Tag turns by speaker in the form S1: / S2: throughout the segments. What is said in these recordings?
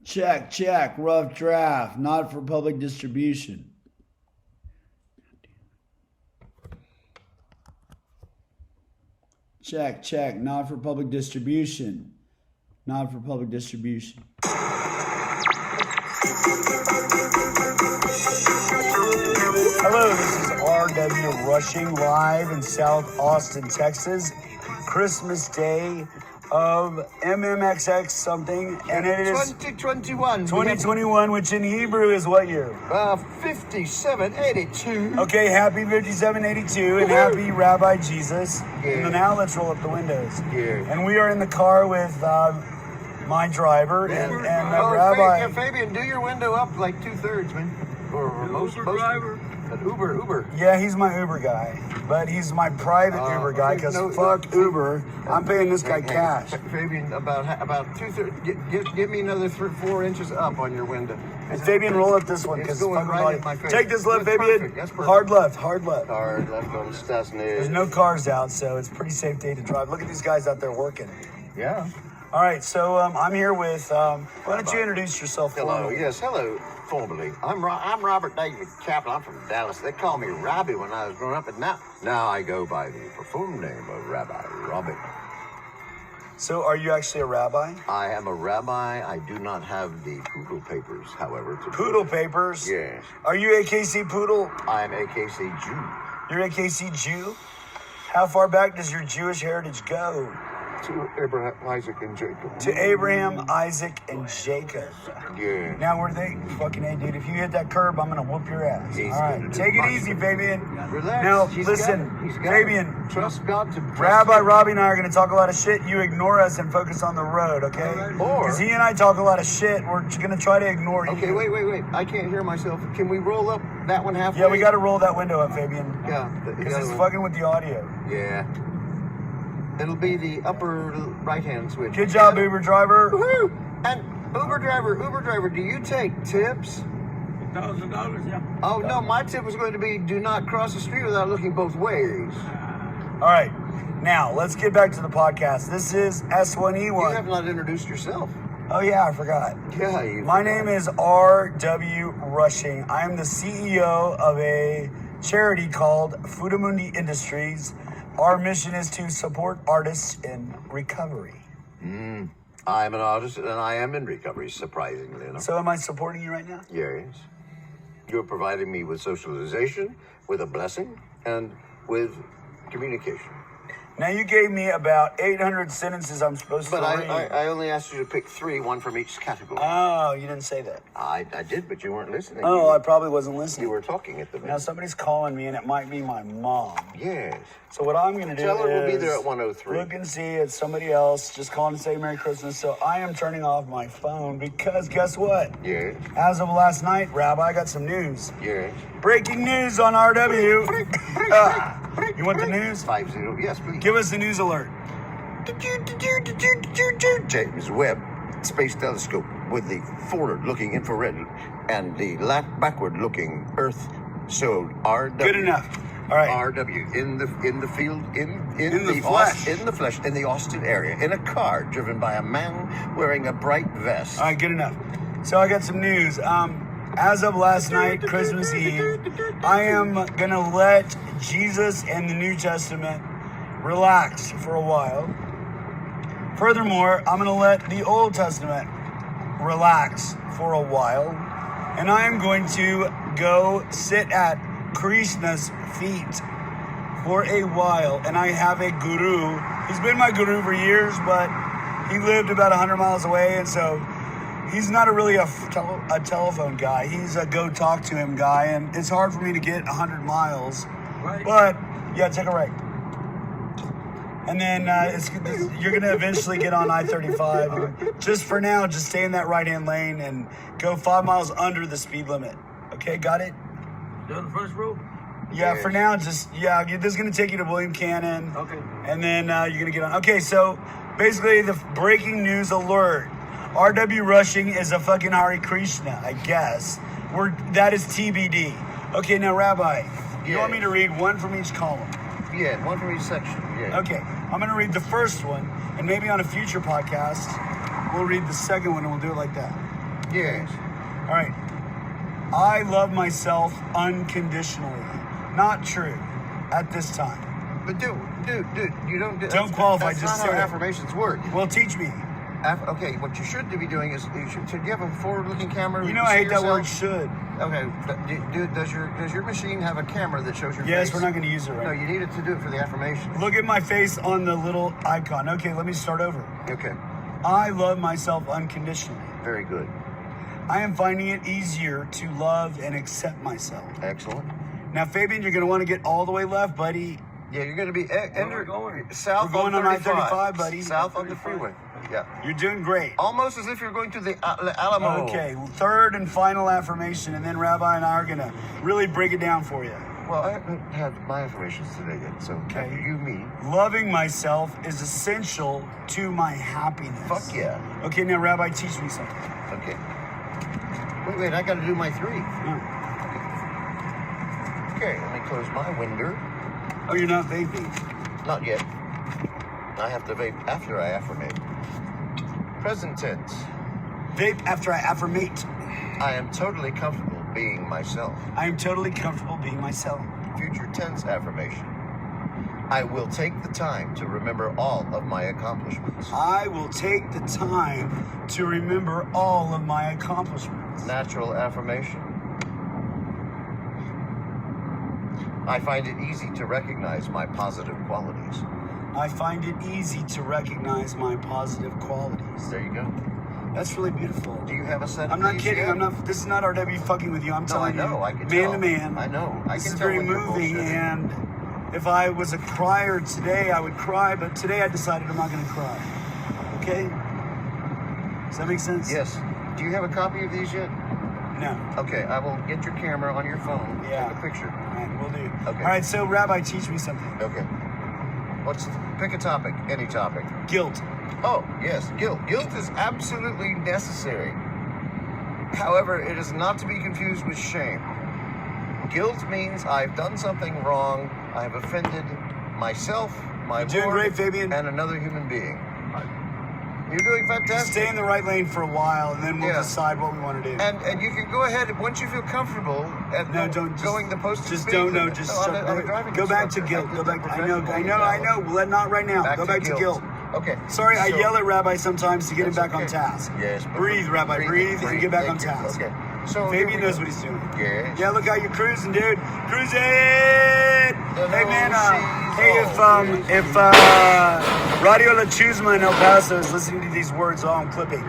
S1: Check, check, rough draft, not for public distribution. Check, check, not for public distribution. Not for public distribution. Hello, this is rwrushing live in South Austin, Texas. Christmas Day of MMXX something, and it is
S2: 2021.
S1: 2021, which in Hebrew is what year?
S2: 5782.
S1: Okay, happy 5782 and happy Rabbi Jesus. And now let's roll up the windows.
S2: Yeah.
S1: And we are in the car with my driver and Rabbi.
S2: Fabian, do your window up like 2/3, man. Or most driver. Uber.
S1: Yeah, he's my Uber guy, but he's my private Uber guy because fuck Uber. I'm paying this guy cash.
S2: Fabian, about 2/3. Give me another 4 inches up on your window.
S1: And Fabian, roll up this one because
S2: going right at my face.
S1: Take this left, Fabian.
S2: That's perfect.
S1: Hard left, hard left.
S2: Hard left on Stasny.
S1: There's no cars out, so it's a pretty safe day to drive. Look at these guys out there working.
S2: Yeah.
S1: All right, so I'm here with. Why don't you introduce yourself?
S2: Hello. Yes. Hello. Formally, I'm Robert David Kaplan. I'm from Dallas. They called me Rabbi when I was growing up, and now I go by the perfume name of Rabbi Robert.
S1: So, are you actually a rabbi?
S2: I am a rabbi. I do not have the poodle papers, however.
S1: Poodle papers?
S2: Yes.
S1: Are you AKC Poodle?
S2: I am AKC Jew.
S1: You're AKC Jew? How far back does your Jewish heritage go?
S2: To Abraham, Isaac, and Jacob.
S1: To Abraham, Isaac, and Jacob.
S2: Yeah.
S1: Now, where they fucking A, dude. If you hit that curb, I'm gonna whoop your ass.
S2: He's
S1: all right, take it easy, Fabian.
S2: Relax.
S1: Now,
S2: He's
S1: listen, Fabian.
S2: Trust God to.
S1: Rabbi Robbie and I are gonna talk a lot of shit. You ignore us and focus on the road, okay? Because he and I talk a lot of shit. We're gonna try to ignore you.
S2: Okay, wait. I can't hear myself. Can we roll up that one halfway?
S1: Yeah, we gotta roll that window up, Fabian.
S2: Yeah.
S1: Because it's fucking with the audio.
S2: Yeah. It'll be the upper right-hand switch.
S1: Good job, Uber driver.
S2: Woohoo! And Uber driver, do you take tips?
S3: $1,000, yeah.
S2: Oh, no, my tip was going to be do not cross the street without looking both ways.
S1: All right. Now, let's get back to the podcast. This is S1E1.
S2: You have not introduced yourself.
S1: Oh, yeah, I forgot.
S2: Yeah,
S1: My name is rwrushing. I am the CEO of a charity called Fudamundi Industries. Our mission is to support artists in recovery.
S2: I'm an artist and I am in recovery, surprisingly enough.
S1: So am I supporting you right now?
S2: Yes. You're providing me with socialization, with a blessing, and with communication.
S1: Now, you gave me about 800 sentences I'm supposed to read.
S2: But I only asked you to pick 3, one from each category.
S1: Oh, you didn't say that.
S2: I did, but you weren't listening.
S1: Oh, I probably wasn't listening.
S2: You were talking at the minute.
S1: Now, somebody's calling me, and it might be my mom.
S2: Yes.
S1: So what I'm going to do
S2: Tell her
S1: is
S2: we'll be there at 1:03.
S1: Look and see it's somebody else just calling to say Merry Christmas. So I am turning off my phone because guess what?
S2: Yes.
S1: As of last night, Rabbi, I got some news.
S2: Yes.
S1: Breaking news on RW. You want the news?
S2: 50. Yes, please.
S1: Give us the news alert.
S2: James Webb Space Telescope with the forward-looking infrared and the backward-looking Earth showed RW.
S1: Good enough. All right.
S2: RW in the field in
S1: the flesh.
S2: In the flesh in the Austin area in a car driven by a man wearing a bright vest.
S1: All right, good enough. So I got some news. As of last night, Christmas Eve, I am going to let Jesus and the New Testament relax for a while. Furthermore, I'm going to let the Old Testament relax for a while. And I am going to go sit at Krishna's feet for a while. And I have a guru. He's been my guru for years, but he lived about 100 miles away. And so he's not really a telephone guy. He's a go talk to him guy. And it's hard for me to get 100 miles.
S3: Right.
S1: But, yeah, take a right. And then you're going to eventually get on I-35. And just for now, just stay in that right-hand lane and go 5 miles under the speed limit. Okay, got it?
S3: You're on the first row?
S1: Yeah, for now, this is going to take you to William Cannon.
S3: Okay.
S1: And then you're going to get on. Okay, so basically the breaking news alert. rwrushing is a fucking Hare Krishna, I guess. That is TBD. Okay, now, Rabbi, you want me to read one from each column?
S2: Yeah, one from each section. Yeah.
S1: Okay, I'm going to read the first one, and maybe on a future podcast, we'll read the second one, and we'll do it like that.
S2: Yes.
S1: All right. I love myself unconditionally. Not true at this time.
S2: But dude, you don't...
S1: Don't qualify,
S2: That's
S1: just
S2: not
S1: say
S2: how
S1: it.
S2: affirmations work.
S1: Well, teach me.
S2: Okay, what you should be doing is, you have a forward-looking camera.
S1: You know
S2: see
S1: I hate that
S2: yourself?
S1: word should.
S2: Okay, but does your machine have a camera that shows your face?
S1: Yes, we're not going to use it
S2: No,
S1: right.
S2: you need it to do it for the affirmation.
S1: Look at my face on the little icon. Okay, let me start over.
S2: Okay,
S1: I love myself unconditionally.
S2: very good.
S1: I am finding it easier to love and accept myself.
S2: Excellent.
S1: Now, Fabian, you're going to want to get all the way left, buddy.
S2: Yeah, you're going to be
S3: going?
S2: south
S1: We're going
S2: on
S1: on
S2: 35.
S1: I-35, buddy.
S2: South on the freeway. Yeah.
S1: You're doing great.
S2: Almost as if you're going to the Alamo.
S1: Okay, third and final affirmation, and then Rabbi and I are going to really break it down for you.
S2: Well, I haven't had my affirmations today yet, so
S1: Okay.
S2: you, me.
S1: Loving myself is essential to my happiness.
S2: Fuck yeah.
S1: Okay, now, Rabbi, teach me something.
S2: Okay. Wait, I got to do my 3.
S1: Oh,
S2: Okay, let me close my window.
S1: Oh, you're not vaping.
S2: Not yet. I have to vape after I affirmate. Present tense.
S1: Vape after I affirmate.
S2: I am totally comfortable being myself.
S1: I am totally comfortable being myself.
S2: Future tense affirmation. I will take the time to remember all of my accomplishments.
S1: I will take the time to remember all of my accomplishments.
S2: Natural affirmation. I find it easy to recognize my positive qualities.
S1: I find it easy to recognize my positive qualities.
S2: There you go.
S1: That's really beautiful.
S2: Do you have a set of
S1: I'm not
S2: these
S1: kidding.
S2: yet?
S1: I'm not. This is not RW fucking with you. I'm
S2: No, I
S1: telling
S2: know.
S1: you,
S2: I can
S1: man
S2: tell.
S1: to man.
S2: I know. I
S1: This
S2: can
S1: is
S2: tell
S1: very
S2: when you're
S1: moving.
S2: bullshitting.
S1: And if I was a crier today, I would cry. But today, I decided I'm not going to cry. Okay? Does that make sense?
S2: Yes. Do you have a copy of these yet?
S1: No.
S2: Okay, I will get your camera on your phone.
S1: Yeah.
S2: Take a picture.
S1: All right, we'll do.
S2: Okay.
S1: All right. So, Rabbi, teach me something.
S2: Okay. Pick a topic, any topic.
S1: Guilt.
S2: Oh, yes, guilt. Guilt is absolutely necessary. However, it is not to be confused with shame. Guilt means I've done something wrong. I have offended myself, my
S1: You're doing
S2: Lord,
S1: great, Fabian.
S2: and another human being. You're doing
S1: Just
S2: fantastic.
S1: stay in the right lane for a while, and then we'll
S2: Yeah.
S1: decide what we want to do.
S2: And you can go ahead once you feel comfortable at
S1: No, don't just,
S2: going the posted
S1: just
S2: speed.
S1: don't know. Just
S2: I'm
S1: start,
S2: a driving
S1: go back to
S2: instructor.
S1: guilt.
S2: I
S1: Go
S2: did
S1: back.
S2: that
S1: I know.
S2: professionally.
S1: Well, not right now. Go back to guilt.
S2: Okay.
S1: Sorry, I
S2: so-
S1: yell at Rabbi sometimes to get him
S2: That's
S1: back on
S2: okay.
S1: task.
S2: Yes. but-
S1: Breathe, Rabbi. Breathe, and get back on
S2: Thank you.
S1: task.
S2: Okay. So
S1: Fabian knows what he's doing.
S2: Yes.
S1: Yeah, look how you're cruising, dude. Cruising.
S2: The
S1: Hey man,
S2: nose
S1: hey
S2: sees
S1: if Radio La Chusma in El Paso is listening to these words, I'm clipping.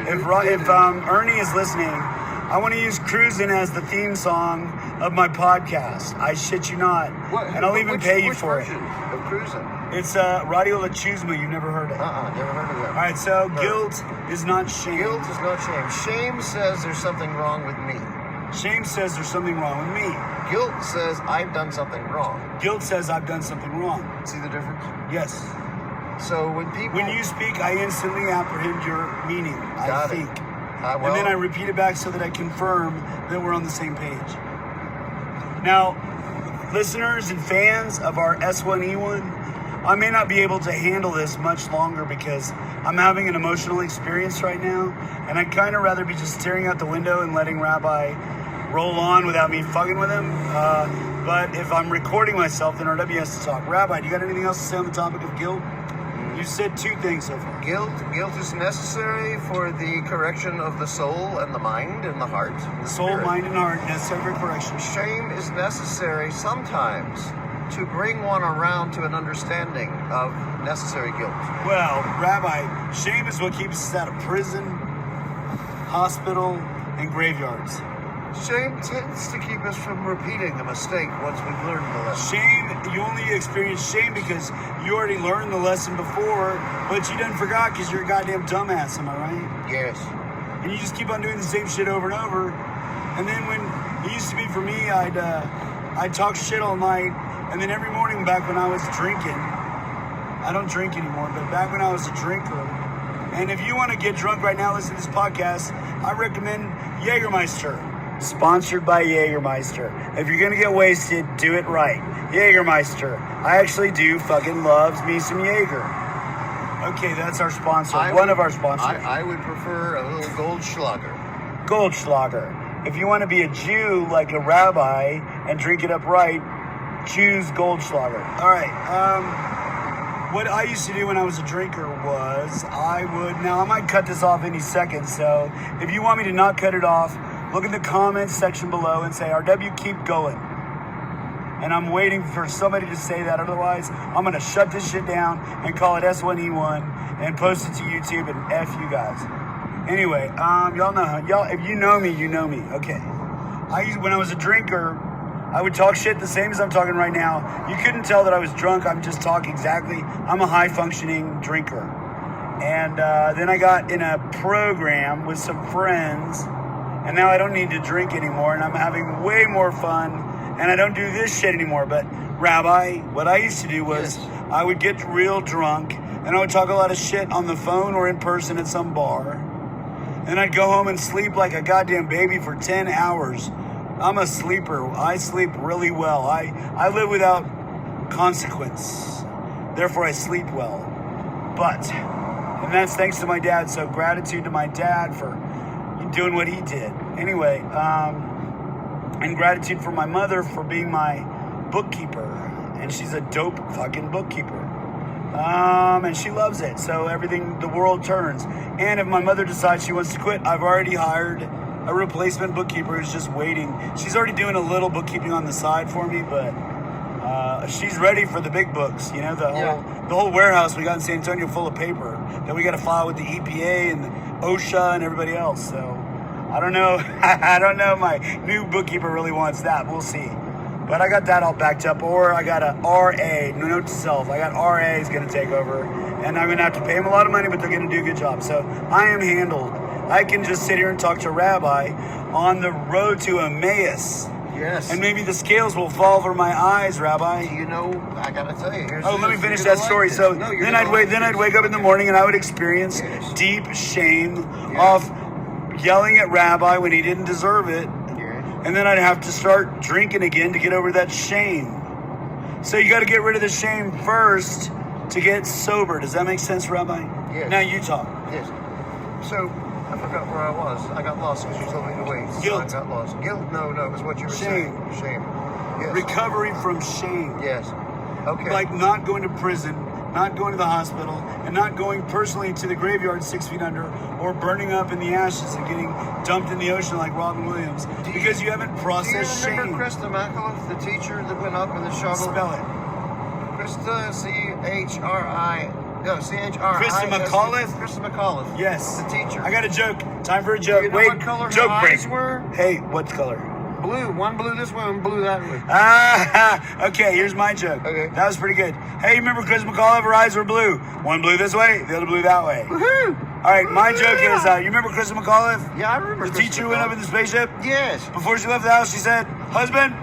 S1: If Ernie is listening, I want to use "Cruisin'" as the theme song of my podcast. I shit you not, and I'll even pay you for it.
S2: Which version of cruising?
S1: It's Radio La Chusma. You've never heard it.
S2: Never heard of that.
S1: All right, so guilt is not shame.
S2: Guilt is not shame. Shame says there's something wrong with me.
S1: Shame says there's something wrong with me.
S2: Guilt says I've done something wrong.
S1: Guilt says I've done something wrong.
S2: See the difference?
S1: Yes.
S2: So when people...
S1: When you speak, I instantly apprehend your meaning. I
S2: Got it.
S1: think.
S2: well,
S1: And then I repeat it back so that I confirm that we're on the same page. Now, listeners and fans of our S1E1, I may not be able to handle this much longer because I'm having an emotional experience right now, and I'd kind of rather be just staring out the window and letting Rabbi roll on without me fucking with him. But if I'm recording myself, then RW has to talk. Rabbi, do you got anything else to say on the topic of guilt? You said two things so far.
S2: Guilt is necessary for the correction of the soul and the mind and the heart. The
S1: Soul,
S2: spirit.
S1: mind, and heart, necessary for correction.
S2: Shame is necessary sometimes to bring one around to an understanding of necessary guilt.
S1: Well, Rabbi, shame is what keeps us out of prison, hospital, and graveyards.
S2: Shame tends to keep us from repeating a mistake once we've learned the lesson.
S1: Shame, you only experience shame because you already learned the lesson before, but you done forgot because you're a goddamn dumbass, am I right?
S2: Yes.
S1: And you just keep on doing the same shit over and over. And then when it used to be for me, I'd talk shit all night, and then every morning back when I was drinking, I don't drink anymore, but back when I was a drinker, and if you want to get drunk right now, listen to this podcast, I recommend Jägermeister. Sponsored by Jägermeister. If you're gonna get wasted, do it right. Jägermeister. I actually do fucking love me some Jaeger. Okay, that's our sponsor. One of our sponsors.
S2: I would prefer a little Goldschlager.
S1: Goldschlager. If you want to be a Jew like a rabbi and drink it up right, choose Goldschlager. All right. What I used to do when I was a drinker was now I might cut this off any second, so if you want me to not cut it off, look in the comments section below and say, RW, keep going. And I'm waiting for somebody to say that. Otherwise, I'm going to shut this shit down and call it S1E1 and post it to YouTube and F you guys. Anyway, y'all know, if you know me, you know me. Okay. When I was a drinker, I would talk shit the same as I'm talking right now. You couldn't tell that I was drunk. I'm just talking exactly. I'm a high-functioning drinker. And then I got in a program with some friends, and now I don't need to drink anymore, and I'm having way more fun, and I don't do this shit anymore. But, Rabbi, what I used to do was I would get real drunk, and I would talk a lot of shit on the phone or in person at some bar. And I'd go home and sleep like a goddamn baby for 10 hours. I'm a sleeper. I sleep really well. I live without consequence. Therefore, I sleep well. And that's thanks to my dad. So gratitude to my dad for doing what he did. Anyway, and gratitude for my mother for being my bookkeeper. And she's a dope fucking bookkeeper. And she loves it. So the world turns. And if my mother decides she wants to quit, I've already hired a replacement bookkeeper who's just waiting. She's already doing a little bookkeeping on the side for me, but she's ready for the big books. You know, the whole warehouse we got in San Antonio full of paper that we got to file with the EPA and the OSHA and everybody else. So I don't know. I don't know. My new bookkeeper really wants that. We'll see. But I got that all backed up. Or I got a RA, note to self. I got RA is going to take over. And I'm going to have to pay them a lot of money, but they're going to do a good job. So I am handled. I can just sit here and talk to Rabbi on the road to Emmaus.
S2: Yes.
S1: And maybe the scales will fall from my eyes, Rabbi.
S2: You know, I got to tell you.
S1: Let me finish that story. So then I'd wake up in the morning and I would experience deep shame of yelling at Rabbi when he didn't deserve it. And then I'd have to start drinking again to get over that shame. So you got to get rid of the shame first to get sober. Does that make sense, Rabbi?
S2: Yes.
S1: Now you talk.
S2: Yes. So I forgot where I was. I got lost because you told me to wait. So
S1: Guilt.
S2: I got lost. Guilt? No, it was what you were saying. Shame. Yes.
S1: Recovery from shame.
S2: Yes. Okay.
S1: Like not going to prison, not going to the hospital, and not going personally to the graveyard 6 feet under, or burning up in the ashes and getting dumped in the ocean like Robin Williams, because you haven't processed shame.
S2: Do you remember Krista McAuliffe, the teacher that went up in the shovel?
S1: Spell it.
S2: Krista, C-H-R-I... No, C-H-R-I...
S1: Krista McAuliffe?
S2: Krista McAuliffe.
S1: Yes.
S2: The teacher.
S1: I got a joke. Time for a joke.
S2: Do you know
S1: Wait,
S2: what color
S1: joke
S2: her
S1: break.
S2: eyes were?
S1: Hey, what color?
S2: Blue. One blue this way, one blue that way.
S1: Okay, here's my joke.
S2: Okay.
S1: That was pretty good. Hey, you remember Chris McAuliffe? Her eyes were blue. One blue this way, the other blue that way.
S2: Woohoo!
S1: All right, my joke is, you remember Chris McAuliffe?
S2: Yeah, I remember
S1: The
S2: Krista
S1: teacher who went up in the spaceship?
S2: Yes.
S1: Before she left the house, she said, husband,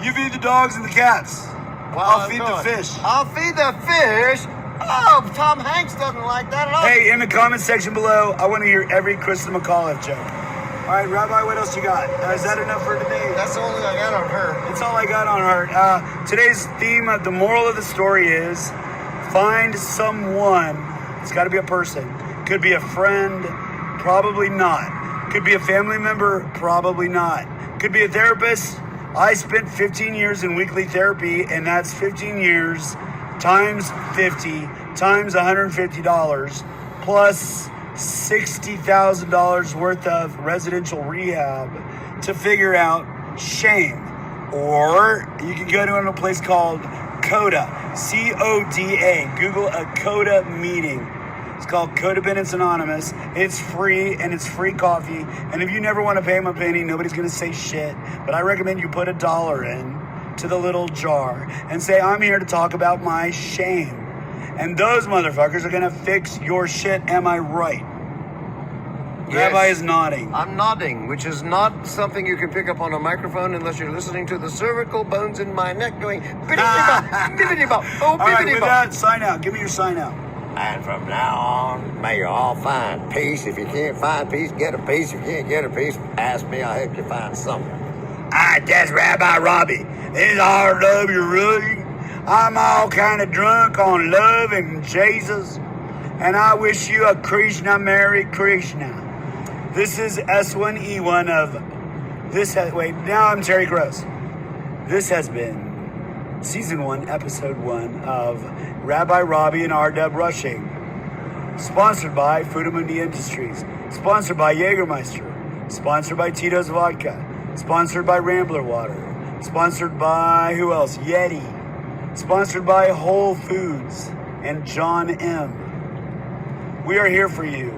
S1: you feed the dogs and the cats. I'll feed the fish.
S2: I'll feed the fish? Oh, Tom Hanks doesn't like that at all.
S1: Hey, in the comment section below, I want to hear every Krista McAuliffe joke. All right, Rabbi, what else you got? Is that enough for today?
S2: That's the only I got on her.
S1: That's all I got on her. Today's theme, the moral of the story is find someone. It's got to be a person. Could be a friend, probably not. Could be a family member, probably not. Could be a therapist. I spent 15 years in weekly therapy, and that's 15 years times 50 times $150 plus $60,000 worth of residential rehab to figure out shame. Or you can go to a place called CODA, C-O-D-A. Google a CODA meeting. It's called Codependence Anonymous. It's free, and it's free coffee. And if you never want to pay them a penny, nobody's going to say shit. But I recommend you put $1 in to the little jar and say, I'm here to talk about my shame. And those motherfuckers are going to fix your shit. Am I right?
S2: Yes.
S1: Rabbi is nodding.
S2: I'm nodding, which is not something you can pick up on a microphone unless you're listening to the cervical bones in my neck going bibbidi-bop, bibbidi-bop, oh,
S1: All right, with
S2: bibbidi-bop.
S1: that, sign out. Give me your sign out.
S4: And from now on, may you all find peace. If you can't find peace, get a peace. If you can't get a peace, ask me. I'll help you find something.
S1: That's Rabbi Robbie. This is rwrushing. I'm all kind of drunk on love and Jesus. And I wish you a Krishna, Merry Krishna. This is s1e1 of this. Wait, now I'm Terry Gross. This has been Season 1, Episode 1 of Rabbi Robbie and rwrushing. Sponsored by Fudamundi Industries. Sponsored by Jägermeister. Sponsored by Tito's Vodka. Sponsored by Rambler Water. Sponsored by, who else? Yeti. Sponsored by Whole Foods and John M. We are here for you.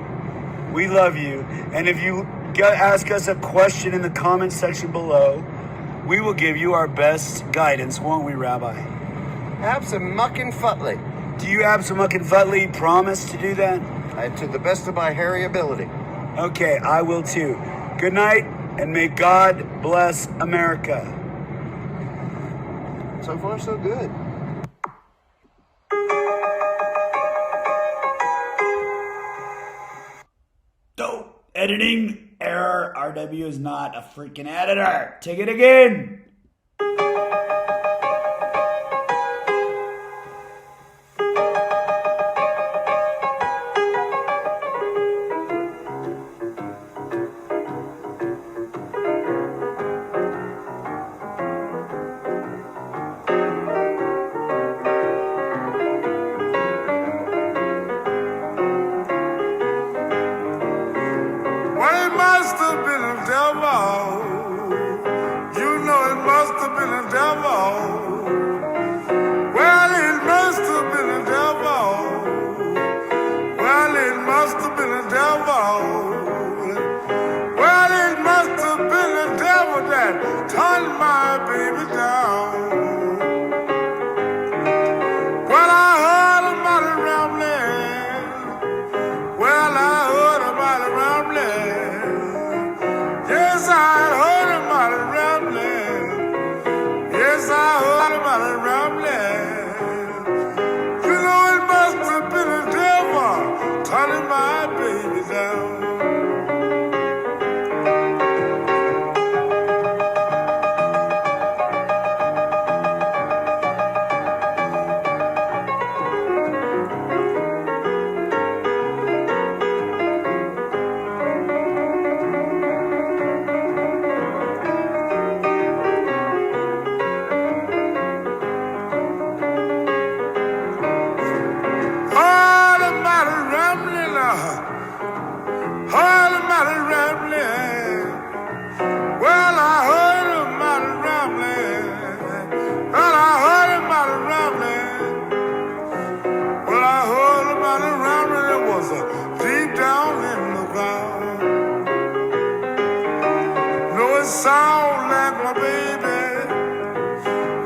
S1: We love you. And if you ask us a question in the comment section below, we will give you our best guidance, won't we, Rabbi?
S2: Abso-mucking-futly.
S1: Do you abso-mucking-futly promise to do that?
S2: To the best of my hairy ability.
S1: Okay, I will too. Good night, and may God bless America.
S2: So far, so good.
S1: Dope. Editing error. RW is not a freaking editor. Take it again.
S5: Turn my baby down. Well, I heard about it rambling. Well, I heard about it rambling. Yes, I heard about it rambling. Yes, I heard about it rambling. You know it must have been a devil turning my baby down. Sound like my baby.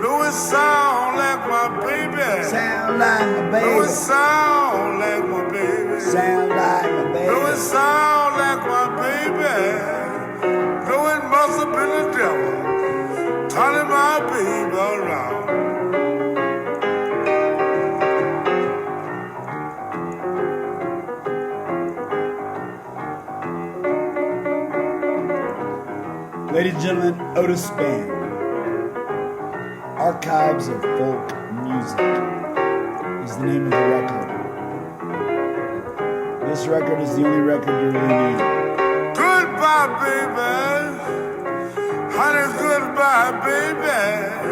S5: Do it sound like my baby.
S1: Sound like my baby.
S5: Do it sound like my baby.
S1: Sound like my baby.
S5: Do it sound like my baby. No, it must have been the devil turning my baby around.
S1: Ladies and gentlemen, Otis Spann, Archives of Folk Music is the name of the record. This record is the only record you really need.
S5: Goodbye, baby. Honey, goodbye, baby.